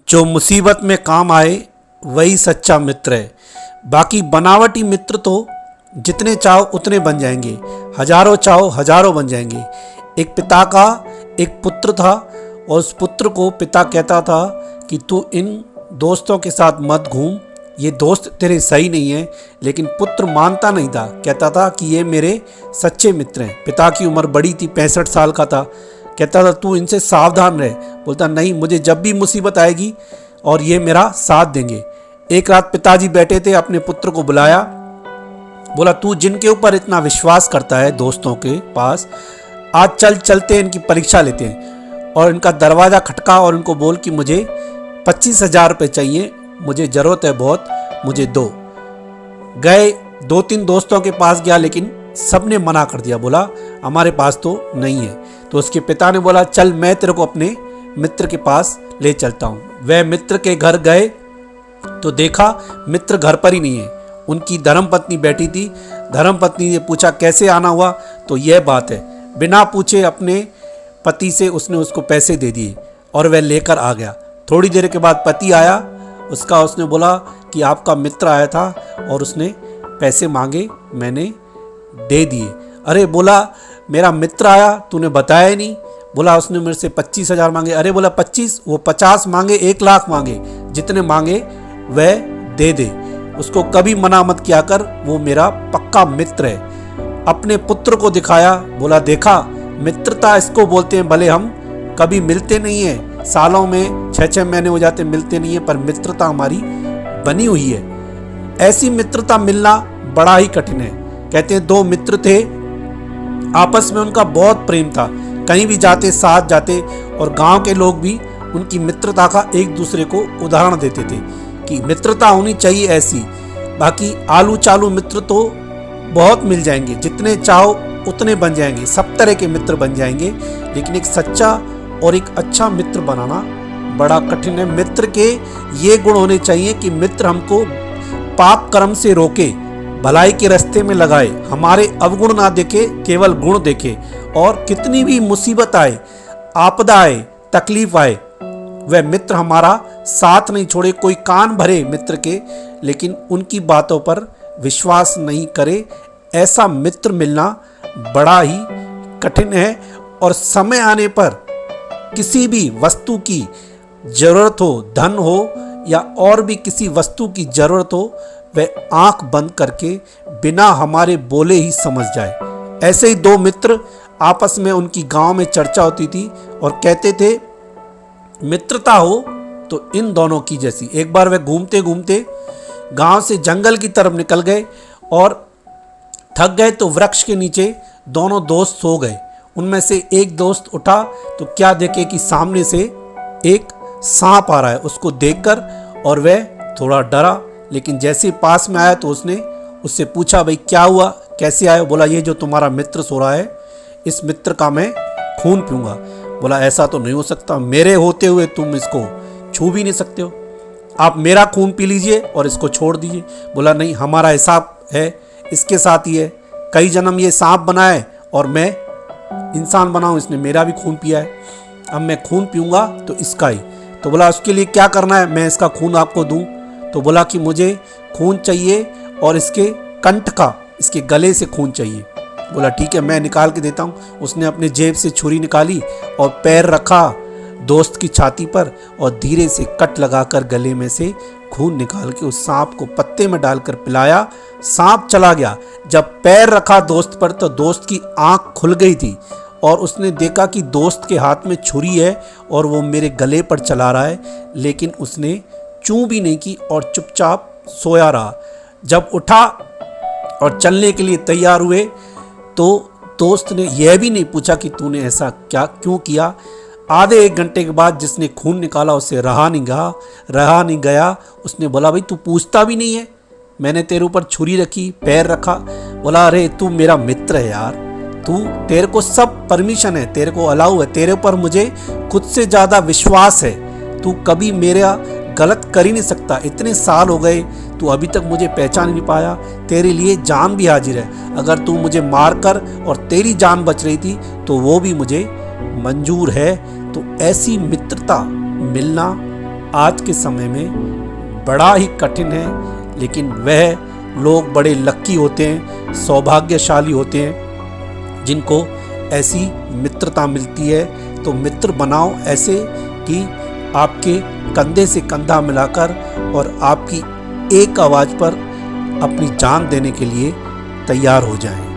जो मुसीबत में काम आए वही सच्चा मित्र है। बाकी बनावटी मित्र तो जितने चाहो उतने बन जाएंगे, हजारों चाहो हजारों बन जाएंगे। एक पिता का एक पुत्र था और उस पुत्र को पिता कहता था कि तू इन दोस्तों के साथ मत घूम, ये दोस्त तेरे सही नहीं है। लेकिन पुत्र मानता नहीं था, कहता था कि ये मेरे सच्चे मित्र हैं। पिता की उम्र बड़ी थी, 65 साल का था। कहता था तू इनसे सावधान रहे। बोलता नहीं, मुझे जब भी मुसीबत आएगी और ये मेरा साथ देंगे। एक रात पिताजी बैठे थे, अपने पुत्र को बुलाया, बोला तू जिनके ऊपर इतना विश्वास करता है दोस्तों के पास, आज चलते हैं, इनकी परीक्षा लेते हैं। और इनका दरवाज़ा खटका और इनको बोल कि मुझे 25,000 रुपये चाहिए, मुझे ज़रूरत है बहुत, मुझे दो। गए 2-3 दोस्तों के पास गया, लेकिन सब ने मना कर दिया, बोला हमारे पास तो नहीं है। तो उसके पिता ने बोला चल मैं तेरे को अपने मित्र के पास ले चलता हूँ। वह मित्र के घर गए तो देखा मित्र घर पर ही नहीं है। उनकी धर्मपत्नी बैठी थी। धर्मपत्नी ने पूछा कैसे आना हुआ, तो यह बात है। बिना पूछे अपने पति से उसने उसको पैसे दे दिए और वह लेकर आ गया। थोड़ी देर के बाद पति आया, उसने बोला कि आपका मित्र आया था और उसने पैसे मांगे, मैंने दे दिए। अरे बोला मेरा मित्र आया, तूने बताया ही नहीं। बोला उसने मेरे से 25,000 मांगे। अरे बोला 25, वो 50 मांगे, 1 लाख मांगे, जितने मांगे वह दे दे। उसको कभी मना मत किया कर, वो मेरा पक्का मित्र है। अपने पुत्र को दिखाया, बोला देखा मित्रता इसको बोलते हैं। भले हम कभी मिलते नहीं हैं, सालों में 6-6 महीने हो जाते मिलते नहीं है, पर मित्रता हमारी बनी हुई है। ऐसी मित्रता मिलना बड़ा ही कठिन है। कहते हैं 2 मित्र थे, आपस में उनका बहुत प्रेम था, कहीं भी जाते साथ जाते, और गांव के लोग भी उनकी मित्रता का एक दूसरे को उदाहरण देते थे कि मित्रता होनी चाहिए ऐसी। बाकी आलू चालू मित्र तो बहुत मिल जाएंगे, जितने चाहो उतने बन जाएंगे, सब तरह के मित्र बन जाएंगे। लेकिन एक सच्चा और एक अच्छा मित्र बनाना बड़ा कठिन है। मित्र के ये गुण होने चाहिए कि मित्र हमको पाप कर्म से रोके, भलाई के रास्ते में लगाए, हमारे अवगुण ना देखे, केवल गुण देखे। और कितनी भी मुसीबत आए, आपदा आए, तकलीफ आए, वह मित्र हमारा साथ नहीं छोड़े। कोई कान भरे मित्र के, लेकिन उनकी बातों पर विश्वास नहीं करे। ऐसा मित्र मिलना बड़ा ही कठिन है। और समय आने पर किसी भी वस्तु की जरूरत हो, धन हो या और भी किसी वस्तु की जरूरत हो, वह आंख बंद करके बिना हमारे बोले ही समझ जाए। ऐसे ही 2 मित्र आपस में, उनकी गांव में चर्चा होती थी और कहते थे मित्रता हो तो इन दोनों की जैसी। एक बार वे घूमते घूमते गांव से जंगल की तरफ निकल गए और थक गए, तो वृक्ष के नीचे दोनों दोस्त सो गए। उनमें से एक दोस्त उठा तो क्या देखे कि सामने से एक सांप आ रहा है। उसको देखकर और वह थोड़ा डरा, लेकिन जैसे ही पास में आया तो उसने उससे पूछा भाई क्या हुआ, कैसे आए। बोला ये जो तुम्हारा मित्र सो रहा है, इस मित्र का मैं खून पीऊँगा। बोला ऐसा तो नहीं हो सकता, मेरे होते हुए तुम इसको छू भी नहीं सकते हो, आप मेरा खून पी लीजिए और इसको छोड़ दीजिए। बोला नहीं, हमारा हिसाब है, इसके साथ ही है, कई जन्म ये सांप बना है और मैं इंसान बना हूँ, इसने मेरा भी खून पिया है, अब मैं खून पीऊँगा तो इसका ही। तो बोला उसके लिए क्या करना है, मैं इसका खून आपको दूँ। तो बोला कि मुझे खून चाहिए और इसके कंठ का, इसके गले से खून चाहिए। बोला ठीक है, मैं निकाल के देता हूँ। उसने अपने जेब से छुरी निकाली और पैर रखा दोस्त की छाती पर और धीरे से कट लगाकर गले में से खून निकाल के उस सांप को पत्ते में डालकर पिलाया। सांप चला गया। जब पैर रखा दोस्त पर तो दोस्त की आंख खुल गई थी और उसने देखा कि दोस्त के हाथ में छुरी है और वो मेरे गले पर चला रहा है, लेकिन उसने चूं भी नहीं की और चुपचाप सोया रहा। जब उठा और चलने के लिए तैयार हुए तो दोस्त ने यह भी नहीं पूछा कि तूने ऐसा क्यों किया। आधे 1 घंटे के बाद जिसने खून निकाला उससे रहा नहीं गया। उसने बोला भाई तू पूछता भी नहीं है, मैंने तेरे ऊपर छुरी रखी, पैर रखा। बोला अरे तू मेरा मित्र है यार, तेरे को सब परमिशन है, तेरे को अलाउ है, तेरे ऊपर मुझे खुद से ज़्यादा विश्वास है, तू कभी मेरा गलत कर ही नहीं सकता। इतने साल हो गए, तू अभी तक मुझे पहचान नहीं पाया, तेरे लिए जान भी हाजिर है। अगर तू मुझे मार कर और तेरी जान बच रही थी तो वो भी मुझे मंजूर है। तो ऐसी मित्रता मिलना आज के समय में बड़ा ही कठिन है, लेकिन वह लोग बड़े लक्की होते हैं, सौभाग्यशाली होते हैं जिनको ऐसी मित्रता मिलती है। तो मित्र बनाओ ऐसे कि आपके कंधे से कंधा मिलाकर और आपकी एक आवाज़ पर अपनी जान देने के लिए तैयार हो जाएं।